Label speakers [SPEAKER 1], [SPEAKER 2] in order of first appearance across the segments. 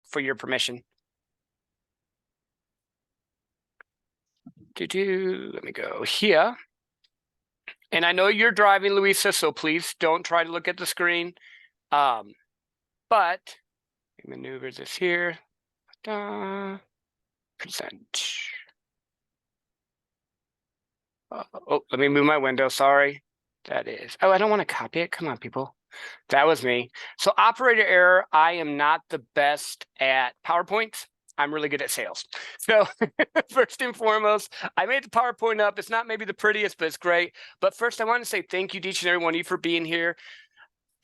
[SPEAKER 1] for your permission. Let me go here. And I know you're driving, Louisa, so please don't try to look at the screen. But maneuver this here. Present. Oh, let me move my window. Sorry. That is. Oh, I don't want to copy it. Come on, people. That was me. So operator error. I am not the best at PowerPoints. I'm really good at sales. So first and foremost, I made the PowerPoint up. It's not maybe the prettiest, but it's great. But first, I want to say thank you to each and every one of you for being here.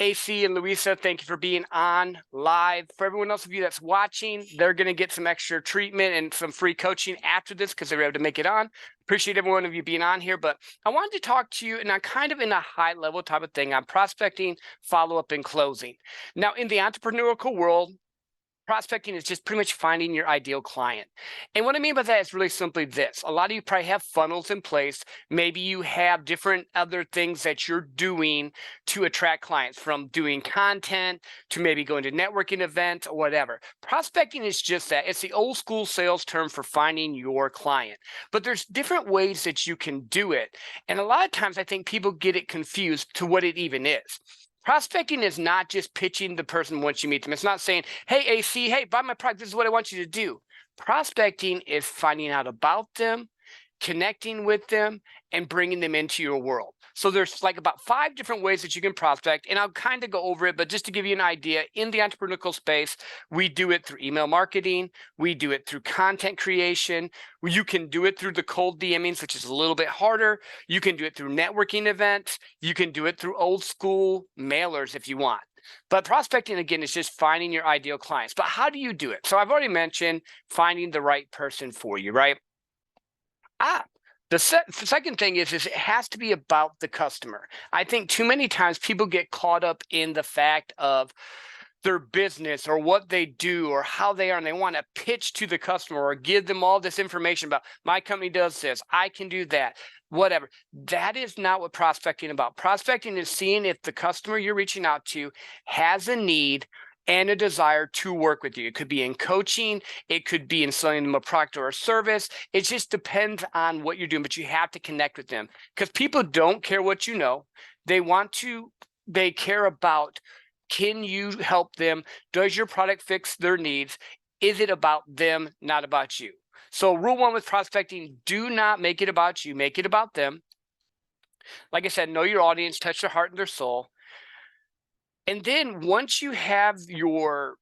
[SPEAKER 1] AC and Louisa, thank you for being on live. For everyone else of you that's watching, they're going to get some extra treatment and some free coaching after this because they were able to make it on. Appreciate every one of you being on here. But I wanted to talk to you, and I'm kind of in a high-level type of thing. I'm prospecting, follow-up, and closing. Now, in the entrepreneurial world, prospecting is just pretty much finding your ideal client. And what I mean by that is really simply this. A lot of you probably have funnels in place. Maybe you have different other things that you're doing to attract clients, from doing content to maybe going to networking events or whatever. Prospecting is just that. It's the old school sales term for finding your client. But there's different ways that you can do it. And a lot of times I think people get it confused to what it even is. Prospecting is not just pitching the person once you meet them. It's not saying, hey, AC, hey, buy my product. This is what I want you to do. Prospecting is finding out about them, connecting with them, and bringing them into your world. So there's like about 5 different ways that you can prospect, and I'll kind of go over it, but just to give you an idea, in the entrepreneurial space, we do it through email marketing, we do it through content creation, you can do it through the cold DMing, which is a little bit harder, you can do it through networking events, you can do it through old school mailers if you want. But prospecting, again, is just finding your ideal clients. But how do you do it? So I've already mentioned finding the right person for you, right? The second thing is it has to be about the customer. I think too many times people get caught up in the fact of their business or what they do or how they are, and they want to pitch to the customer or give them all this information about my company does this, I can do that, whatever. That is not what prospecting is about. Prospecting is seeing if the customer you're reaching out to has a need and a desire to work with you. It could be in coaching, it could be in selling them a product or a service. It just depends on what you're doing, but you have to connect with them because people don't care what you know. They care about, can you help them? Does your product fix their needs? Is it about them, not about you? So rule 1 with prospecting, do not make it about you, make it about them. Like I said, know your audience, touch their heart and their soul. And then once you have your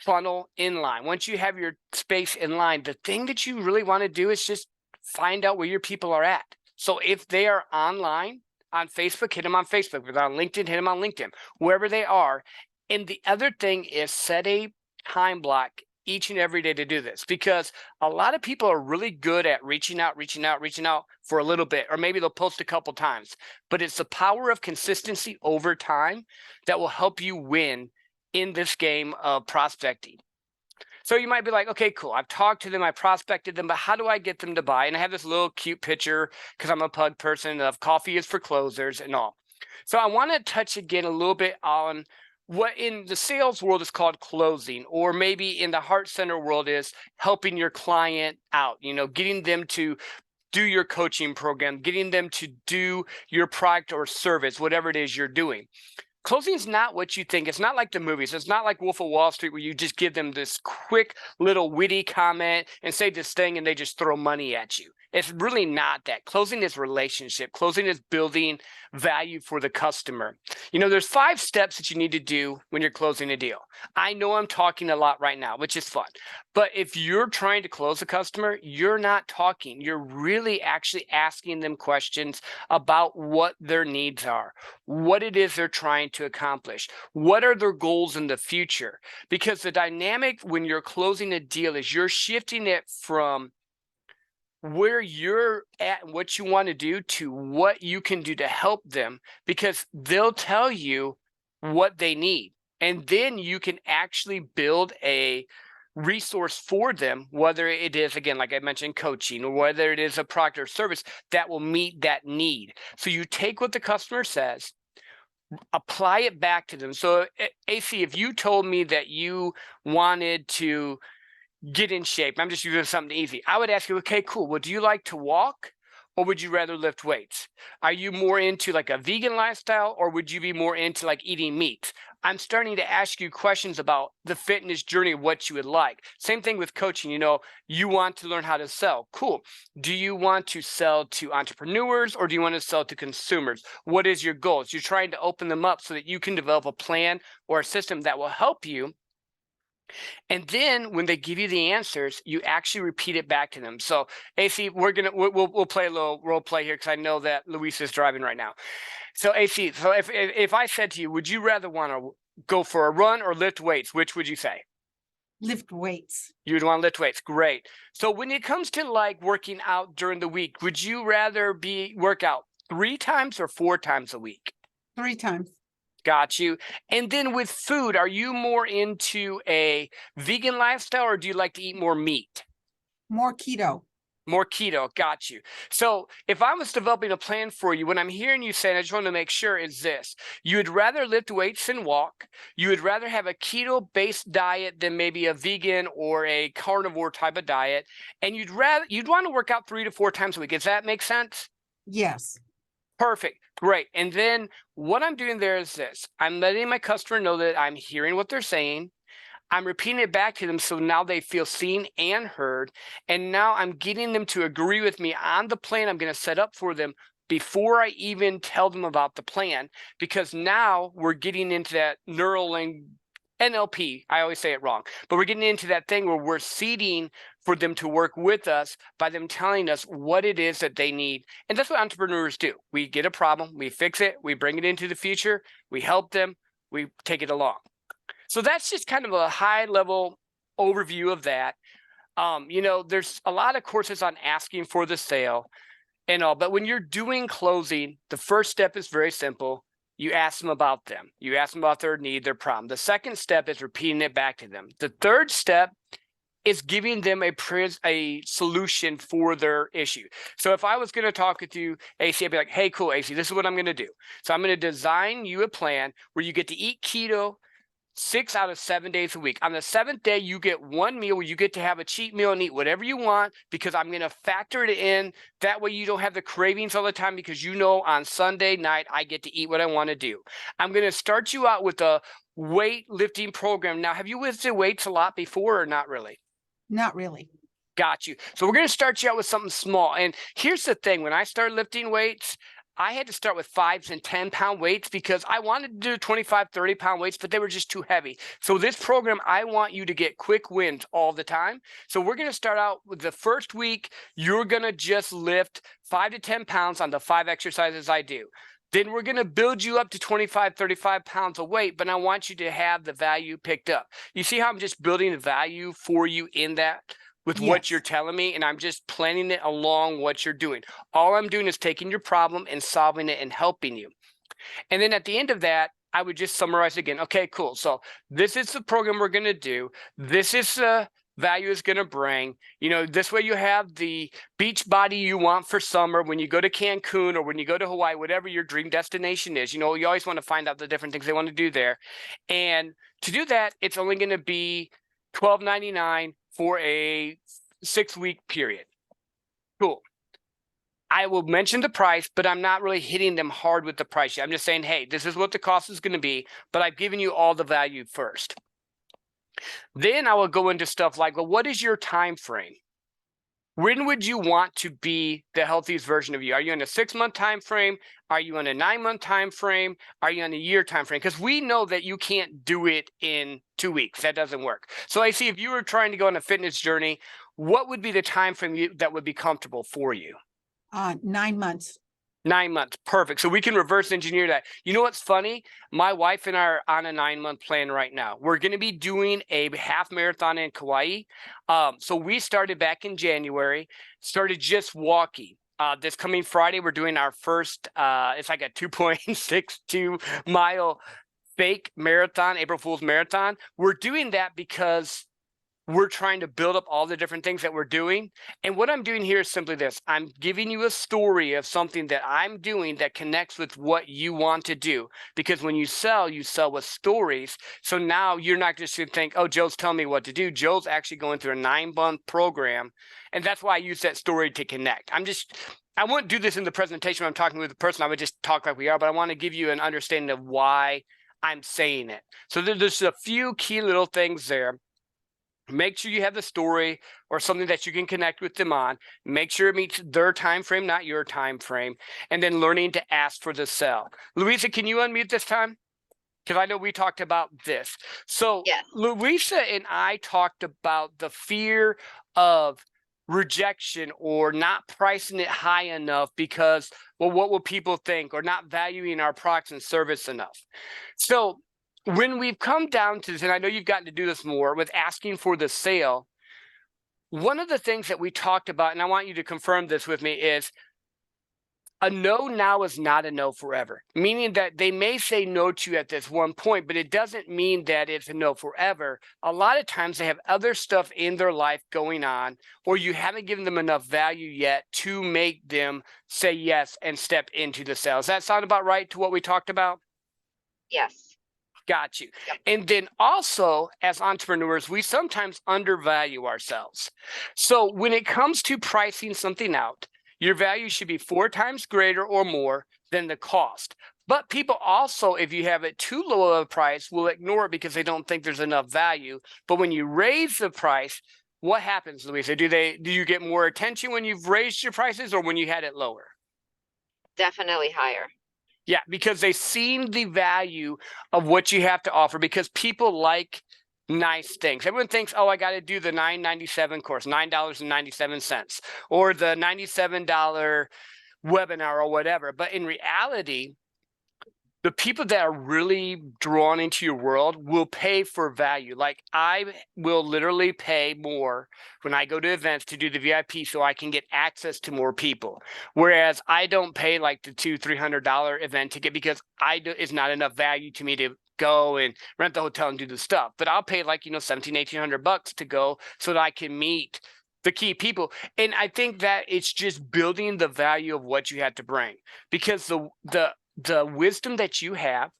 [SPEAKER 1] funnel in line, once you have your space in line, the thing that you really want to do is just find out where your people are at. So if they are online on Facebook, hit them on Facebook. If they're on LinkedIn, hit them on LinkedIn, wherever they are. And the other thing is set a time block each and every day to do this, because a lot of people are really good at reaching out for a little bit, or maybe they'll post a couple times, but it's the power of consistency over time that will help you win in this game of prospecting. So you might be like, okay, cool. I've talked to them, I prospected them, but how do I get them to buy? And I have this little cute picture, because I'm a pug person, of coffee is for closers and all. So I want to touch again a little bit on what in the sales world is called closing, or maybe in the heart center world is helping your client out, getting them to do your coaching program, getting them to do your product or service, whatever it is you're doing. Closing is not what you think. It's not like the movies. It's not like Wolf of Wall Street where you just give them this quick little witty comment and say this thing and they just throw money at you. It's really not that. Closing is relationship. Closing is building value for the customer. There's 5 steps that you need to do when you're closing a deal. I know I'm talking a lot right now, which is fun. But if you're trying to close a customer, you're not talking. You're really actually asking them questions about what their needs are, what it is they're trying to accomplish, what are their goals in the future. Because the dynamic when you're closing a deal is you're shifting it from where you're at and what you want to do to what you can do to help them, because they'll tell you what they need. And then you can actually build a resource for them, whether it is, again, like I mentioned, coaching, or whether it is a product or service that will meet that need. So you take what the customer says, apply it back to them. So AC, if you told me that you wanted to get in shape, I'm just using something easy, I would ask you, okay, cool. Well, do you like to walk or would you rather lift weights? Are you more into like a vegan lifestyle or would you be more into like eating meat? I'm starting to ask you questions about the fitness journey of what you would like. Same thing with coaching. You want to learn how to sell. Cool. Do you want to sell to entrepreneurs or do you want to sell to consumers? What is your goals? You're trying to open them up so that you can develop a plan or a system that will help you. And then when they give you the answers, you actually repeat it back to them. So AC, we'll play a little role play here because I know that Luis is driving right now. So AC, so if I said to you, would you rather want to go for a run or lift weights? Which would you say?
[SPEAKER 2] Lift weights.
[SPEAKER 1] You would want to lift weights. Great. So when it comes to like working out during the week, would you rather work out 3 times or 4 times a week?
[SPEAKER 2] 3 times.
[SPEAKER 1] Got you. And then with food, are you more into a vegan lifestyle or do you like to eat more meat?
[SPEAKER 2] More keto.
[SPEAKER 1] More keto. Got you. So if I was developing a plan for you, what I'm hearing you say, and I just want to make sure, is this: you would rather lift weights than walk. You would rather have a keto-based diet than maybe a vegan or a carnivore type of diet. And you'd want to work out 3 to 4 times a week. Does that make sense?
[SPEAKER 2] Yes.
[SPEAKER 1] Perfect. Great. And then what I'm doing there is this: I'm letting my customer know that I'm hearing what they're saying. I'm repeating it back to them so now they feel seen and heard. And now I'm getting them to agree with me on the plan I'm going to set up for them before I even tell them about the plan, because now we're getting into that neural NLP. I always say it wrong, but we're getting into that thing where we're seeding for them to work with us by them telling us what it is that they need. And that's what entrepreneurs do. We get a problem, we fix it, we bring it into the future, we help them, we take it along. So that's just kind of a high level overview of that. There's a lot of courses on asking for the sale and all, but when you're doing closing, the first step is very simple. You ask them about them. You ask them about their need, their problem. The second step is repeating it back to them. The third step is giving them a solution for their issue. So if I was going to talk with you, AC, I'd be like, hey, cool, AC, this is what I'm going to do. So I'm going to design you a plan where you get to eat keto 6 out of 7 days a week. On the 7th day, you get 1 meal where you get to have a cheat meal and eat whatever you want, because I'm going to factor it in. That way you don't have the cravings all the time, because on Sunday night, I get to eat what I want to do. I'm going to start you out with a weightlifting program. Now, have you lifted weights a lot before or not really?
[SPEAKER 2] Not really.
[SPEAKER 1] Got you. So we're going to start you out with something small. And here's the thing. When I started lifting weights, I had to start with 5 and 10 pound weights because I wanted to do 25, 30 pound weights, but they were just too heavy. So this program, I want you to get quick wins all the time. So we're going to start out with the first week. You're going to just lift 5 to 10 pounds on the 5 exercises I do. Then we're going to build you up to 25, 35 pounds of weight, but I want you to have the value picked up. You see how I'm just building the value for you in that? With what you're telling me, and I'm just planning it along what you're doing. All I'm doing is taking your problem and solving it and helping you. And then at the end of that, I would just summarize again. Okay, cool. So this is the program we're going to do. This is the value it's going to bring. This way you have the beach body you want for summer when you go to Cancun or when you go to Hawaii, whatever your dream destination is. You always want to find out the different things they want to do there. And to do that, it's only going to be $12.99 for a 6-week period. Cool. I will mention the price, but I'm not really hitting them hard with the price yet. I'm just saying, hey, this is what the cost is going to be, but I've given you all the value first. Then I will go into stuff like, well, what is your time frame? When would you want to be the healthiest version of you? Are you in a 6-month time frame? Are you in a 9-month time frame? Are you in a year time frame? Because we know that you can't do it in 2 weeks. That doesn't work. So I see if you were trying to go on a fitness journey, what would be the time frame that would be comfortable for you?
[SPEAKER 2] 9 months.
[SPEAKER 1] 9 months. Perfect. So we can reverse engineer that. You know what's funny? My wife and I are on a 9-month plan right now. We're going to be doing a half marathon in Kauai. So we started back in January, started just walking. This coming Friday, we're doing our first, it's like a 2.62 mile fake marathon, April Fool's marathon. We're doing that because we're trying to build up all the different things that we're doing. And what I'm doing here is simply this. I'm giving you a story of something that I'm doing that connects with what you want to do. Because when you sell with stories. So now you're not just going to think, oh, Joe's telling me what to do. Joe's actually going through a 9-month program. And that's why I use that story to connect. I wouldn't do this in the presentation when I'm talking with the person. I would just talk like we are, but I want to give you an understanding of why I'm saying it. So there's a few key little things there. Make sure you have the story or something that you can connect with them on. Make sure it meets their time frame, not your time frame. And then learning to ask for the sell. Louisa, can you unmute this time? Because I know we talked about this. So
[SPEAKER 3] Yes.
[SPEAKER 1] Louisa and I talked about the fear of rejection or not pricing it high enough because, well, what will people think, or not valuing our products and service enough. So when we've come down to this, and I know you've gotten to do this more with asking for the sale, one of the things that we talked about, and I want you to confirm this with me, is a no now is not a no forever, meaning that they may say no to you at this one point, but it doesn't mean that it's a no forever. A lot of times they have other stuff in their life going on, or you haven't given them enough value yet to make them say yes and step into the sale. Does that sound about right to what we talked about?
[SPEAKER 3] Yes.
[SPEAKER 1] Got you.
[SPEAKER 3] Yep.
[SPEAKER 1] And then also, as entrepreneurs, we sometimes undervalue ourselves. So when it comes to pricing something out, your value should be 4 times greater or more than the cost. But people also, if you have it too low of a price, will ignore it because they don't think there's enough value. But when you raise the price, what happens, Louisa? Do you get more attention when you've raised your prices or when you had it lower?
[SPEAKER 3] Definitely higher.
[SPEAKER 1] Yeah, because they've seen the value of what you have to offer, because people like nice things. Everyone thinks, oh, I got to do the $9.97 course, $9.97, or the $97 webinar or whatever. But in reality, the people that are really drawn into your world will pay for value. Like I will literally pay more when I go to events to do the VIP so I can get access to more people. Whereas I don't pay like the $200-$300 event ticket because it's not enough value to me to go and rent the hotel and do the stuff. But I'll pay like, $1,700-$1,800 to go so that I can meet the key people. And I think that it's just building the value of what you have to bring, because the wisdom that you have,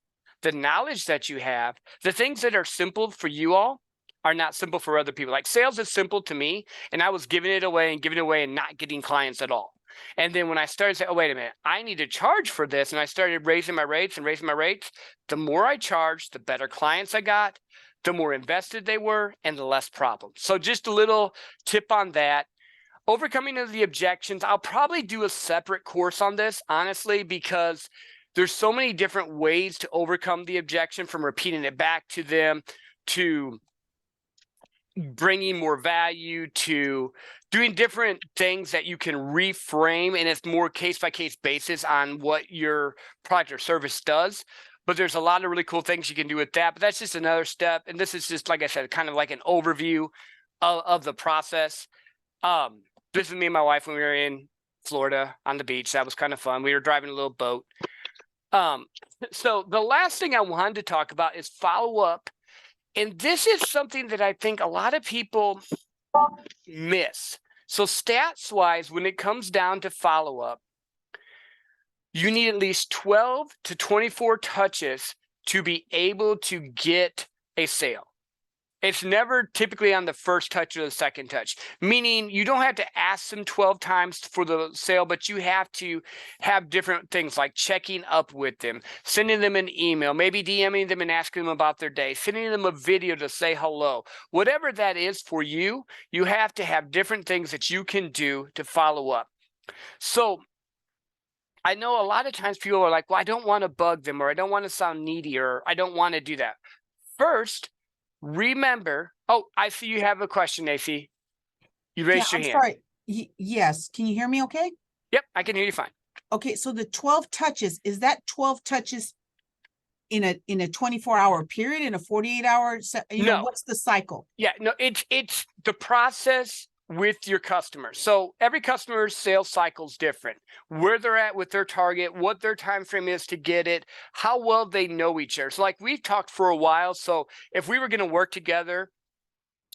[SPEAKER 1] the knowledge that you have, the things that are simple for you all are not simple for other people. Like sales is simple to me, and I was giving it away and not getting clients at all. And then when I started saying, oh, wait a minute, I need to charge for this, and I started raising my rates, the more I charged, the better clients I got, the more invested they were, and the less problems. So just a little tip on that. Overcoming of the objections, I'll probably do a separate course on this, honestly, because there's so many different ways to overcome the objection, from repeating it back to them, to bringing more value, to doing different things that you can reframe, and it's more case-by-case basis on what your product or service does. But there's a lot of really cool things you can do with that. But that's just another step. And this is just, like I said, kind of like an overview of the process. This is me and my wife when we were in Florida on the beach. That was kind of fun. We were driving a little boat. So the last thing I wanted to talk about is follow-up. And this is something that I think a lot of people miss. So stats-wise, when it comes down to follow-up, you need at least 12 to 24 touches to be able to get a sale. It's never typically on the first touch or the second touch, meaning you don't have to ask them 12 times for the sale, but you have to have different things like checking up with them, sending them an email, maybe DMing them and asking them about their day, sending them a video to say hello. Whatever that is for you, you have to have different things that you can do to follow up. So I know a lot of times people are like, well, I don't want to bug them, or I don't want to sound needy, or I don't want to do that. First, remember, oh, I see you have a question, AC. You raised your
[SPEAKER 2] I'm
[SPEAKER 1] hand.
[SPEAKER 2] sorry. Yes, can you hear me okay?
[SPEAKER 1] Yep, I can hear you fine.
[SPEAKER 2] Okay, so the 12 touches, is that 12 touches in a 24-hour period, in a 48-hour,
[SPEAKER 1] No.
[SPEAKER 2] what's the cycle?
[SPEAKER 1] Yeah, no, it's the process with your customer. So every customer's sales cycle is different. Where they're at with their target, what their time frame is to get it, how well they know each other. So like we've talked for a while. So if we were going to work together,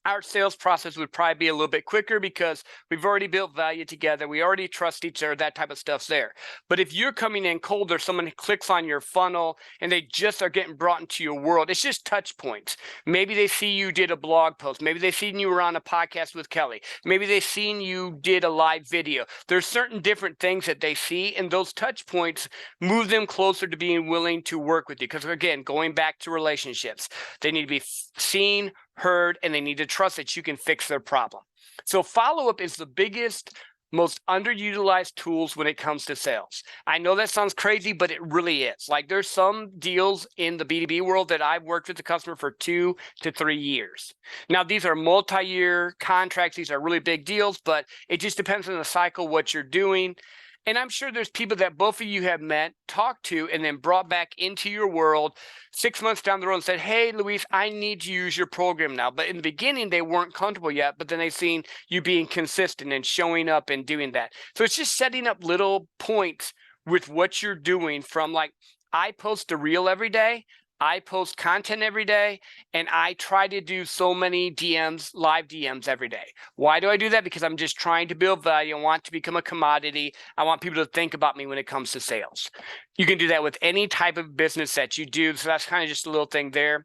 [SPEAKER 1] our sales process would probably be a little bit quicker because we've already built value together. We already trust each other. That type of stuff's there. But if you're coming in cold or someone clicks on your funnel and they just are getting brought into your world, it's just touch points. Maybe they see you did a blog post. Maybe they seen you were on a podcast with Kelly. Maybe they seen you did a live video. There's certain different things that they see, and those touch points move them closer to being willing to work with you. Because again, going back to relationships, they need to be seen, heard, and they need to trust that you can fix their problem. So follow-up is the biggest, most underutilized tools when it comes to sales. I know that sounds crazy, but it really is. Like there's some deals in the B2B world that I've worked with the customer for 2 to 3 years. Now, these are multi-year contracts. These are really big deals, but it just depends on the cycle, what you're doing. And I'm sure there's people that both of you have met, talked to, and then brought back into your world 6 months down the road and said, hey, Luis, I need to use your program now. But in the beginning, they weren't comfortable yet, but then they've seen you being consistent and showing up and doing that. So it's just setting up little points with what you're doing from like, I post a reel every day. I post content every day, and I try to do so many DMs, live DMs every day. Why do I do that? Because I'm just trying to build value. I want to become a commodity. I want people to think about me when it comes to sales. You can do that with any type of business that you do. So that's kind of just a little thing there.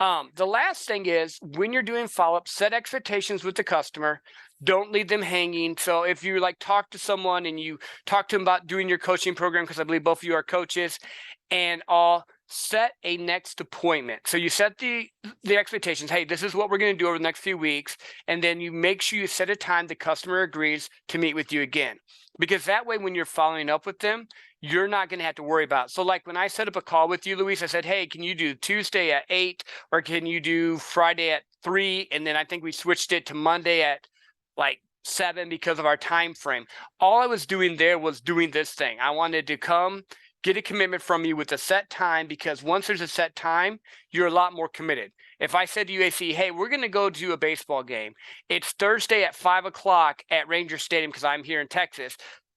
[SPEAKER 1] The last thing is when you're doing follow-up, set expectations with the customer. Don't leave them hanging. So if you like talk to someone and you talk to them about doing your coaching program, because I believe both of you are coaches, and all, set a next appointment. So you set the expectations. Hey, this is what we're going to do over the next few weeks. And then you make sure you set a time the customer agrees to meet with you again. Because that way, when you're following up with them, you're not going to have to worry about it. So like when I set up a call with you, Luis, I said, hey, can you do Tuesday at 8 or can you do Friday at 3? And then I think we switched it to Monday at like 7 because of our time frame. All I was doing there was doing this thing. I wanted to come get a commitment from you with a set time, because once there's a set time, you're a lot more committed. If I said to UAC, hey, we're going to go to a baseball game. It's Thursday at 5 o'clock at Ranger Stadium because I'm here in Texas.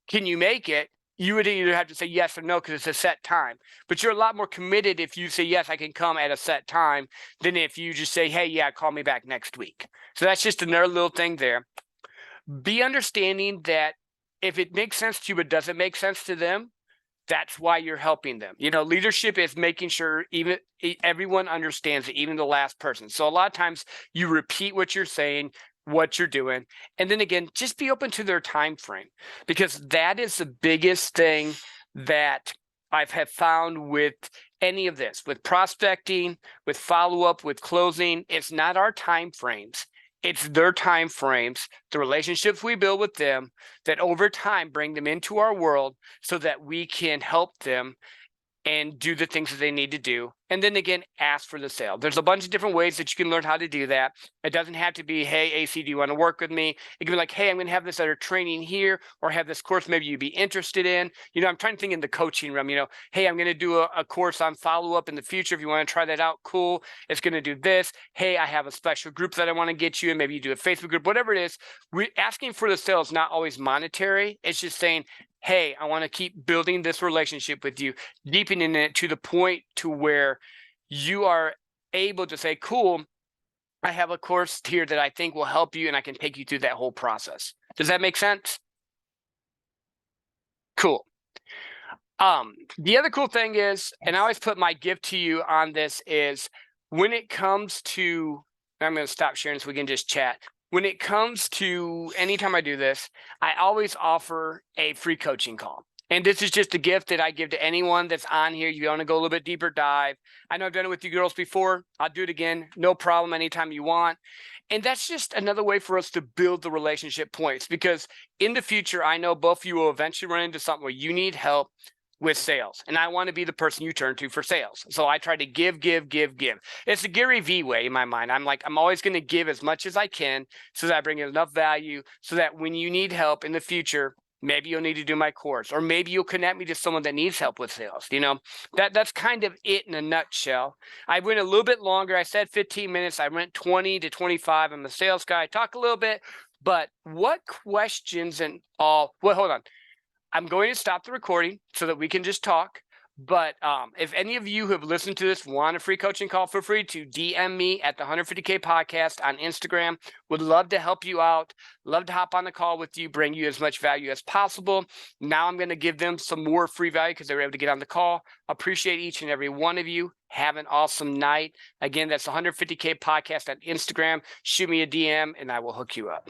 [SPEAKER 1] Can you make it? You would either have to say yes or no because it's a set time. But you're a lot more committed if you say, yes, I can come at a set time, than if you just say, hey, yeah, call me back next week. So that's just another little thing there. Be understanding that if it makes sense to you but doesn't make sense to them, that's why you're helping them. You know, leadership is making sure even everyone understands it, even the last person. So a lot of times you repeat what you're saying, what you're doing, and then again, just be open to their time frame, because that is the biggest thing that I've have found with any of this, with prospecting, with follow-up, with closing. It's not our time frames. It's their time frames, the relationships we build with them that over time bring them into our world so that we can help them and do the things that they need to do. And then again, ask for the sale. There's a bunch of different ways that you can learn how to do that. It doesn't have to be, hey, AC, do you want to work with me? It can be like, hey, I'm going to have this other training here, or have this course maybe you'd be interested in. You know, I'm trying to think in the coaching realm, you know, hey, I'm going to do a course on follow-up in the future. If you want to try that out, cool. It's going to do this. Hey, I have a special group that I want to get you in. Maybe you do a Facebook group, whatever it is. Asking for the sale is not always monetary. It's just saying, hey, I want to keep building this relationship with you, deepening it to the point to where you are able to say, cool, I have a course here that I think will help you and I can take you through that whole process. Does that make sense? Cool. The other cool thing is, and I always put my gift to you on this, is when it comes to, I'm going to stop sharing so we can just chat. When it comes to anytime I do this, I always offer a free coaching call. And this is just a gift that I give to anyone that's on here. You want to go a little bit deeper dive. I know I've done it with you girls before. I'll do it again. No problem, anytime you want. And that's just another way for us to build the relationship points, because in the future, I know both of you will eventually run into something where you need help with sales. And I want to be the person you turn to for sales. So I try to give. It's the Gary V way in my mind. I'm always going to give as much as I can so that I bring enough value so that when you need help in the future, maybe you'll need to do my course, or maybe you'll connect me to someone that needs help with sales. You know, that's kind of it in a nutshell. I went a little bit longer. I said 15 minutes. I went 20 to 25. I'm a sales guy. I talk a little bit, but what questions and all, well, hold on. I'm going to stop the recording so that we can just talk. But if any of you who have listened to this want a free coaching call, feel free to DM me at the 150K podcast on Instagram. Would love to help you out. Love to hop on the call with you, bring you as much value as possible. Now I'm going to give them some more free value because they were able to get on the call. Appreciate each and every one of you. Have an awesome night. Again, that's the 150K podcast on Instagram. Shoot me a DM and I will hook you up.